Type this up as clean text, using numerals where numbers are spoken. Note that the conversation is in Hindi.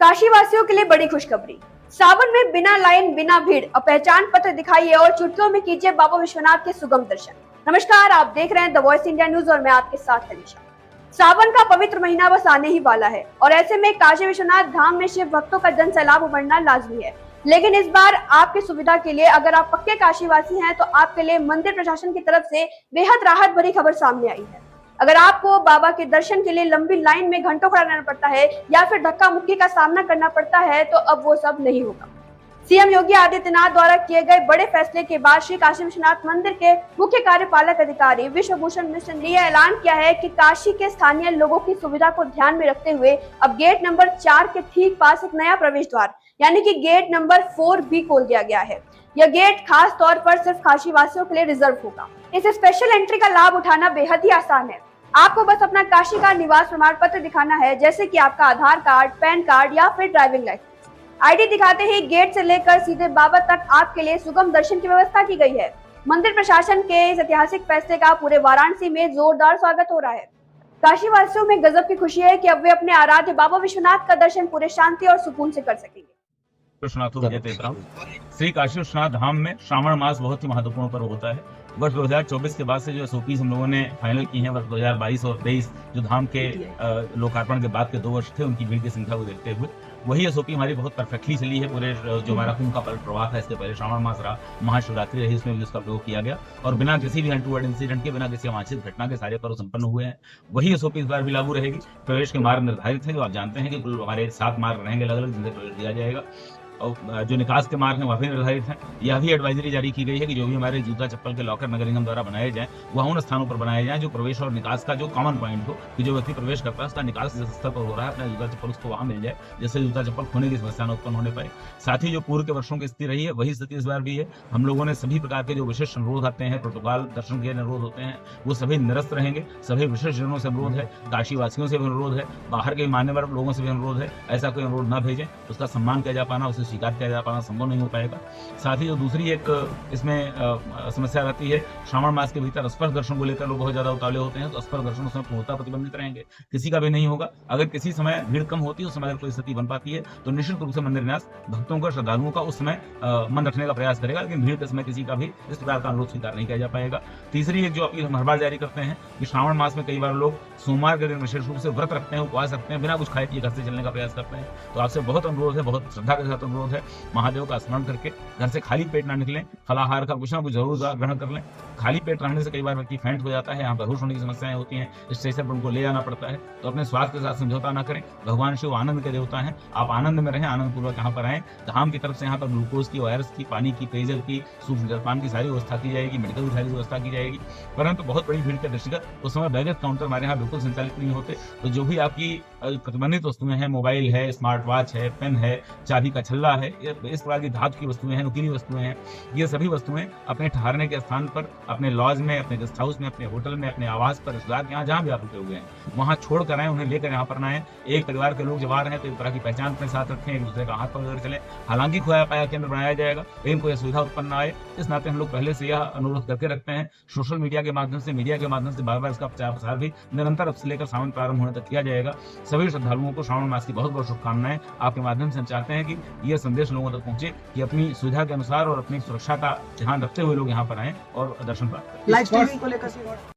काशी वासियों के लिए बड़ी खुशखबरी। सावन में बिना लाइन बिना भीड़ और पहचान पत्र दिखाइए और चुटकियों में कीजिए बाबा विश्वनाथ के सुगम दर्शन। नमस्कार, आप देख रहे हैं द वॉइस इंडिया न्यूज और मैं आपके साथ हनीशा। सावन का पवित्र महीना बस आने ही वाला है और ऐसे में काशी विश्वनाथ धाम में शिव भक्तों का जन सैलाब उमड़ना लाजमी है। लेकिन इस बार आपकी सुविधा के लिए अगर आप पक्के काशीवासी हैं तो आपके लिए मंदिर प्रशासन की तरफ से बेहद राहत भरी खबर सामने आई है। अगर आपको बाबा के दर्शन के लिए लंबी लाइन में घंटों खड़ा रहना पड़ता है या फिर धक्का मुक्की का सामना करना पड़ता है तो अब वो सब नहीं होगा। सीएम योगी आदित्यनाथ द्वारा किए गए बड़े फैसले के बाद श्री काशी विश्वनाथ मंदिर के मुख्य कार्यपालक अधिकारी विश्व भूषण मिश्र ने यह ऐलान किया है कि काशी के स्थानीय लोगों की सुविधा को ध्यान में रखते हुए अब गेट नंबर 4 के ठीक पास एक नया प्रवेश द्वार यानी कि गेट नंबर 4 भी खोल दिया गया है। यह गेट खास तौर पर सिर्फ काशी वासियों के लिए रिजर्व होगा। इस स्पेशल एंट्री का लाभ उठाना बेहद ही आसान है। आपको बस अपना काशी का निवास प्रमाण पत्र दिखाना है, जैसे कि आपका आधार कार्ड, पैन कार्ड या फिर ड्राइविंग लाइसेंस। आईडी दिखाते ही गेट से लेकर सीधे बाबा तक आपके लिए सुगम दर्शन की व्यवस्था की गई है। मंदिर प्रशासन के इस ऐतिहासिक फैसले का पूरे वाराणसी में जोरदार स्वागत हो रहा है। काशी वासियों में गजब की खुशी है कि अब वे अपने आराध्य बाबा विश्वनाथ का दर्शन पूरे शांति और सुकून से कर सकेंगे। श्री काशी विश्वनाथ धाम में श्रावण मास बहुत ही महत्वपूर्ण पर्व होता है। वर्ष 2024 के बाद से जो एसओपीज हम लोगों ने फाइनल की हैं, वर्ष 2022 और 23 जो धाम के लोकार्पण के बाद के 2 वर्ष थे, उनकी भीड़ की संख्या को देखते हुए वही एसओपी हमारी बहुत परफेक्टली चली है। पूरे जो हमारा कुंभ का प्रवाह था, इसके पहले श्रावण मास रहा, महाशिवरात्रि रही, उसमें भी उसका प्रयोग किया गया और बिना किसी भी अनटूवर्ड इंसिडेंट के, बिना किसी अवांछित घटना के सारे पर्व संपन्न हुए हैं। वही एसओपी इस बार भी लागू रहेगी। प्रवेश के मार्ग निर्धारित है, जो आप जानते हैं कि कुल हमारे 7 मार्ग रहेंगे अलग अलग, जिनसे प्रवेश दिया जाएगा और जो निकास के मार्ग हैं वह भी निर्धारित हैं। यह भी एडवाइजरी जारी की गई है कि जो भी हमारे जूता चप्पल के लॉकर नगर निगम द्वारा बनाए जाएं वह उन स्थानों पर बनाए जाएं जो प्रवेश और निकास का जो कॉमन पॉइंट हो, कि जो व्यक्ति प्रवेश करता है उसका निकास जिस स्तर पर हो रहा है अपना जूता चप्पल उसको वहां मिल जाए, जिससे जूता चप्पल खोने की समस्या न उत्पन्न होने पाए। साथ ही जो पूर्व के वर्षों की स्थिति रही है वही स्थिति इस बार भी है। हम लोगों ने सभी प्रकार के जो विशेष अनुरोध आते हैं, प्रोटोकॉल दर्शन के अनुरोध होते हैं, वो सभी निरस्त रहेंगे। सभी विशेष जनों से अनुरोध है, काशी वासियों से भी अनुरोध है, बाहर के मान्यवर लोगों से भी अनुरोध है, ऐसा कोई अनुरोध न भेजें, उसका सम्मान किया जा पाना, उसे स्वीकार किया जा पाना संभव नहीं हो पाएगा। साथ ही जो दूसरी एक इसमें समस्या रहती है, श्रावण मास के भीतर स्पर्श दर्शन को लेकर लोग बहुत ज्यादा उतावले होते हैं, तो स्पर्श दर्शन उसमें पूर्णतः प्रतिबंधित रहेंगे, किसी का भी नहीं होगा। अगर किसी समय भीड़ कम होती है, उस समय अगर कोई स्थिति बन पाती है तो निश्चित रूप से मंदिर न्यास भक्तों का, श्रद्धालुओं का उस समय मन रखने का प्रयास करेगा, लेकिन भीड़ के समय किसी का भी इस प्रकार का अनुरोध स्वीकार नहीं किया जा पाएगा। तीसरी एक जो अपील हम हर बार जारी करते हैं कि श्रावण मास में कई बार लोग सोमवार के दिन विशेष रूप से व्रत रखते हैं, उपवास रखते हैं, बिना कुछ खाए पिए घर से चलने का प्रयास करते हैं। तो आपसे बहुत अनुरोध है, बहुत श्रद्धा के साथ अनुरोध है, महादेव का स्मरण करके घर से खाली पेट ना निकलें, फलाहार का कुछ ना कुछ जरूर ग्रहण कर लें। खाली पेट रहने से कई बार व्यक्ति फेंट हो जाता है, यहाँ बेहोश होने की समस्याएं होती हैं, स्टेशन पर उनको ले जाना पड़ता है। तो अपने स्वास्थ्य के साथ समझौता ना करें। भगवान शिव आनंद के देवता हैं, आप आनंद में रहें, आनंद पूर्वक यहाँ पर आएं। धाम की तरफ से यहाँ पर ग्लूकोज की, वायरस की, पानी की, पेयजल की, सूक्ष्म जलपान की सारी व्यवस्था की जाएगी, मेडिकल की सारी व्यवस्था की जाएगी। परंतु बहुत बड़ी भीड़ के दृष्टिगत उस समय बैगेज काउंटर हमारे यहाँ बिल्कुल संचालित नहीं होते। तो जो भी आपकी प्रतिबंधित वस्तुएं हैं, मोबाइल है, स्मार्ट वॉच है, पेन है, चाबी का छल्ला है, इस प्रकार की धातु की वस्तुएं हैं, नुकीली वस्तुएं हैं, ये सभी वस्तुएं अपने ठहरने के स्थान पर, अपने लॉज में, अपने गेस्ट हाउस में, अपने होटल में, अपने आवास पर, रिश्तेदार के यहाँ जहाँ भी आप रुके हुए हैं वहाँ छोड़ कर आए, उन्हें लेकर यहाँ पर ना आए। एक परिवार के लोग जब आ रहे हैं तो एक तरह की पहचान अपने साथ रखें, एक दूसरे का हाथ पकड़ चले। हालांकि खोया पाया केंद्र बनाया जाएगा, लेकिन कोई असुविधा उत्पन्न न आए, इस नाते हम लोग पहले से यह अनुरोध करके रखते हैं। सोशल मीडिया के माध्यम से, मीडिया के माध्यम से बार बार इसका प्रचार प्रसार भी निरंतर अब से लेकर सावन प्रारंभ होने तक किया जाएगा। सभी श्रद्धालुओं को श्रावण मास की बहुत बहुत शुभकामनाएं। आपके माध्यम से हम चाहते हैं कि यह संदेश लोगों तक पहुंचे कि अपनी सुविधा के अनुसार और अपनी सुरक्षा का ध्यान रखते हुए लोग यहाँ पर आए और दर्शन प्राप्त करें।